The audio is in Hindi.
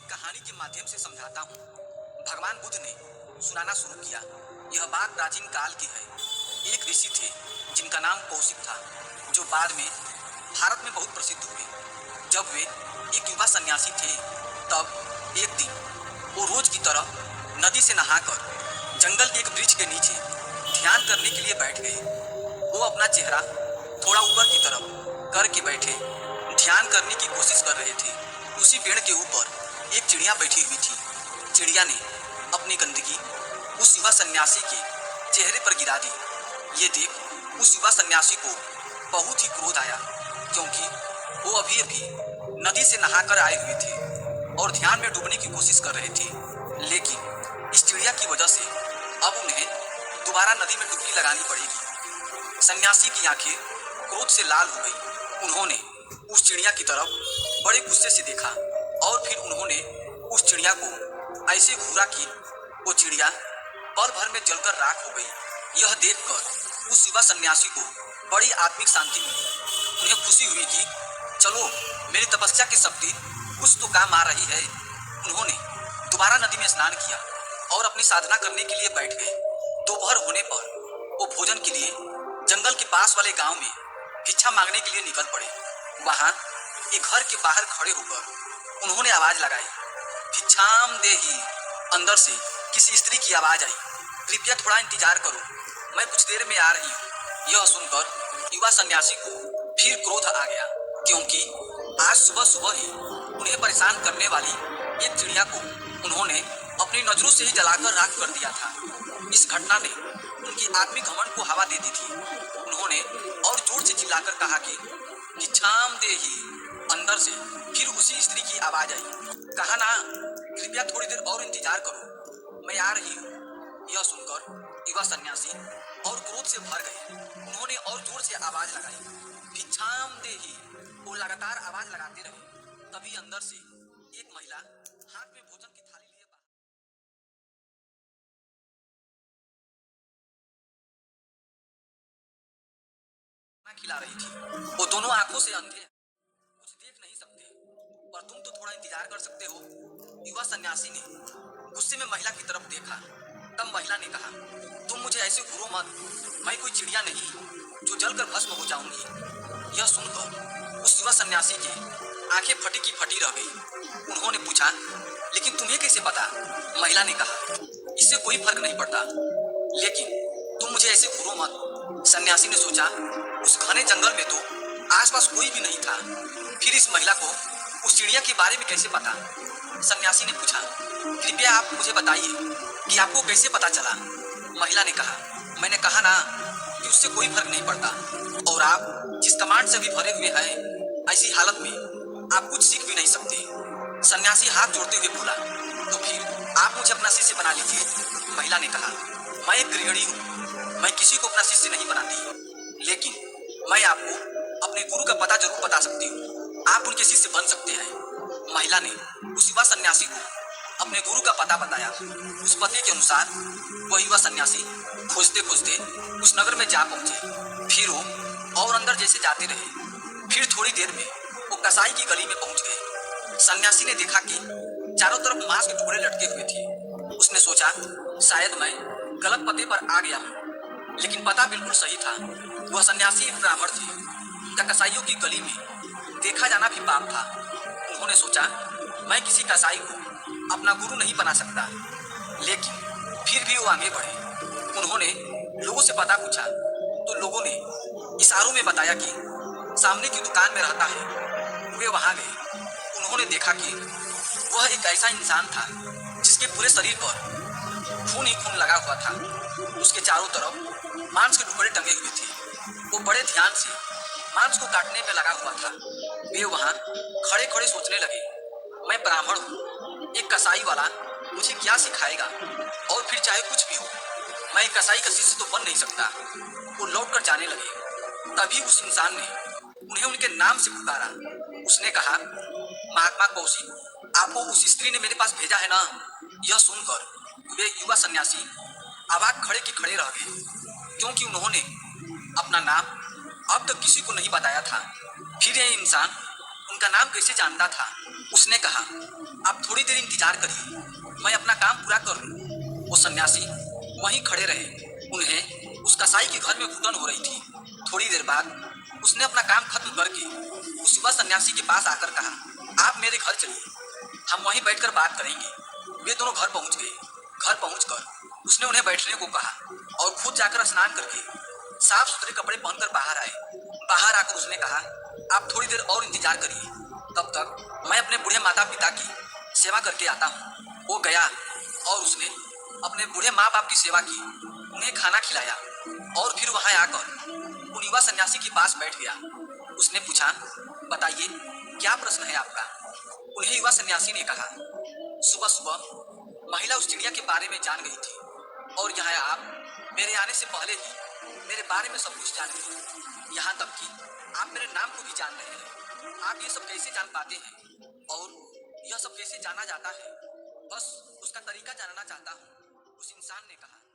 कहानी के माध्यम से समझाता हूँ। भगवान बुद्ध ने सुनाना शुरू किया। यह बात प्राचीन काल की है। एक ऋषि थे जिनका नाम कौशिक था, जो बाद में भारत में बहुत प्रसिद्ध हुए। जब वे एक युवा सन्यासी थे, तब एक दिन वो रोज की तरह नदी से नहाकर जंगल के एक वृक्ष के नीचे ध्यान करने के लिए बैठ गए। वो अपना चेहरा थोड़ा ऊपर की तरफ करके बैठे ध्यान करने की कोशिश कर रहे थे। उसी पेड़ के ऊपर एक चिड़िया बैठी हुई थी। चिड़िया ने अपनी गंदगी उस युवा सन्यासी के चेहरे पर गिरा दी। ये देख उस युवा सन्यासी को बहुत ही क्रोध आया, क्योंकि वो अभी अभी नदी से नहाकर आए हुए थे और ध्यान में डूबने की कोशिश कर रहे थे। लेकिन इस चिड़िया की वजह से अब उन्हें दोबारा नदी में डुबकी लगानी पड़ेगी। सन्यासी की आंखें क्रोध से लाल हो गई। उन्होंने उस चिड़िया की तरफ बड़े गुस्से से देखा और फिर उन्होंने उस चिड़िया को ऐसे घूरा कि वो चिड़िया पल भर में जलकर राख हो गई। यह देखकर उस युवा सन्यासी को बड़ी आत्मिक शांति मिली। उन्हें खुशी हुई कि चलो, मेरी तपस्या की शक्ति कुछ तो काम आ रही है। उन्होंने दोबारा नदी में स्नान किया और अपनी साधना करने के लिए बैठ गए। दोपहर होने पर वो भोजन के लिए जंगल के पास वाले गांव में भिक्षा मांगने के लिए निकल पड़े। वहां एक घर के बाहर खड़े होकर उन्होंने आवाज लगाई, भिक्षाम देही। अंदर से किसी स्त्री की आवाज आई, कृपया थोड़ा इंतजार करो, मैं कुछ देर में आ रही हूँ। यह सुनकर युवा सन्यासी को फिर क्रोध आ गया, क्योंकि आज सुबह सुबह ही उन्हें परेशान करने वाली एक चिड़िया को उन्होंने अपनी नजरों से ही जलाकर राख कर दिया था। इस घटना ने उनकी आत्मिक घमंड को हवा दे दी थी। उन्होंने और जोर से चिल्लाकर कहा कि भिक्षाम देही। अंदर से फिर उसी स्त्री की आवाज आई, कहा ना, कृपया थोड़ी देर और इंतजार करो, मैं आ रही हूँ। यह सुनकर युवा सन्यासी और क्रोध से भर गए। उन्होंने और जोर से आवाज लगाई, भिक्षाम देही। वो लगातार आवाज लगाते रहे। तभी अंदर से एक महिला हाथ में भोजन की थाली लिए खाना खिला रही थी। वो दोनों आंखों से अंधे हैं, कुछ देख नहीं सकते, पर तुम तो थोड़ा इंतजार कर सकते हो। युवा सन्यासी ने गुस्से में महिला की तरफ देखा। तब महिला ने कहा, तुम मुझे ऐसे घूरो मत, मैं कोई चिड़िया नहीं जो जलकर भस्म हो जाऊंगी। यह सुनकर उस युवा सन्यासी की आंखें फटी की फटी रह गई। उन्होंने पूछा, लेकिन तुम्हें कैसे पता? महिला ने कहा, इससे कोई फर्क नहीं पड़ता, लेकिन तुम मुझे ऐसे घूरो मत। सन्यासी ने सोचा, उस घने जंगल में तो आसपास कोई भी नहीं था, फिर इस महिला को उस चिड़िया के बारे में कैसे पता? सन्यासी ने पूछा, कृपया आप मुझे बताइए कि आपको कैसे पता चला? महिला ने कहा, मैंने कहा ना कि उससे कोई फर्क नहीं पड़ता, और आप जिस कमांड से भी भरे हुए हैं, ऐसी हालत में आप कुछ सीख भी नहीं सकते। सन्यासी हाथ जोड़ते हुए बोला, तो फिर आप मुझे अपना शिष्य बना लीजिए। महिला ने कहा, मैं एक गृहिणी हूँ, मैं किसी को अपना शिष्य नहीं बनाती, लेकिन मैं आपको अपने गुरु का पता जरूर बता सकती हूँ, आप उनके शिष्य बन सकते हैं। महिला ने उस युवा सन्यासी को अपने गुरु का पता बताया। उस पते के अनुसार वह युवा सन्यासी खोजते खोजते उस नगर में जा पहुंचे। फिर वो और अंदर जैसे जाते रहे। फिर थोड़ी देर में वो कसाई की गली में पहुंच गए। सन्यासी ने देखा कि चारों तरफ मांस के टुकड़े लटके हुए थे। उसने सोचा, शायद मैं गलत पते पर आ गया हूँ, लेकिन पता बिल्कुल सही था। वह सन्यासी एक ब्राह्मण थे। या कसाईयों की गली में देखा जाना भी पाप था। उन्होंने सोचा, मैं किसी कसाई को अपना गुरु नहीं बना सकता, लेकिन फिर भी वो आगे बढ़े। उन्होंने लोगों से पता पूछा, तो लोगों ने इशारों में बताया कि सामने की दुकान में रहता है। वे वहां गए। उन्होंने देखा कि वह एक ऐसा इंसान था जिसके पूरे शरीर पर खून ही खून लगा हुआ था। उसके चारों तरफ मांस के टुकड़े टंगे हुए थे। वो बड़े ध्यान से मांस को काटने में लगा हुआ था। वे वहां खड़े खड़े सोचने लगे, मैं ब्राह्मण हूँ, एक कसाई वाला मुझे क्या सिखाएगा, और फिर चाहे कुछ भी हो, मैं एक कसाई का शिष्य तो बन नहीं सकता। वो लौट कर जाने लगे। तभी उस इंसान ने उन्हें उनके नाम से पुकारा। उसने कहा, महात्मा कौशिक, आपको उस स्त्री ने मेरे पास भेजा है ना? यह सुनकर वे युवा सन्यासी अवाक खड़े के खड़े रह गए, क्योंकि उन्होंने अपना नाम अब तक किसी को नहीं बताया था। फिर यह इंसान उनका नाम कैसे जानता था। उसने कहा, आप थोड़ी देर इंतजार करिए, मैं अपना काम पूरा कर लूं। वो सन्यासी वहीं खड़े रहे। उन्हें उस कसाई के घर में घुटन हो रही थी। थोड़ी देर बाद उसने अपना काम खत्म करके उस युवा सन्यासी के पास आकर कहा, आप मेरे घर चलिए, हम वहीं बैठकर बात करेंगे। वे दोनों घर पहुंच गए। घर पहुंचकर उसने उन्हें बैठने को कहा और खुद जाकर स्नान करके साफ सुथरे कपड़े पहनकर बाहर आए। बाहर आकर उसने कहा, आप थोड़ी देर और इंतजार करिए, तब तक मैं अपने बूढ़े माता पिता की सेवा करके आता हूँ। वो गया और उसने अपने बूढ़े माँ बाप की सेवा की, उन्हें खाना खिलाया और फिर वहां आकर उन युवा सन्यासी के पास बैठ गया। उसने पूछा, बताइए क्या प्रश्न है आपका। उन्हें युवा सन्यासी ने कहा, सुबह सुबह महिला उस चिड़िया के बारे में जान गई थी और यहाँ आप मेरे आने से पहले ही मेरे बारे में सब कुछ जान गए। यहाँ तक कि आप मेरे नाम को भी जान रहे हैं। आप ये सब कैसे जान पाते हैं और यह सब कैसे जाना जाता है, बस उसका तरीका जानना चाहता हूँ। उस इंसान ने कहा।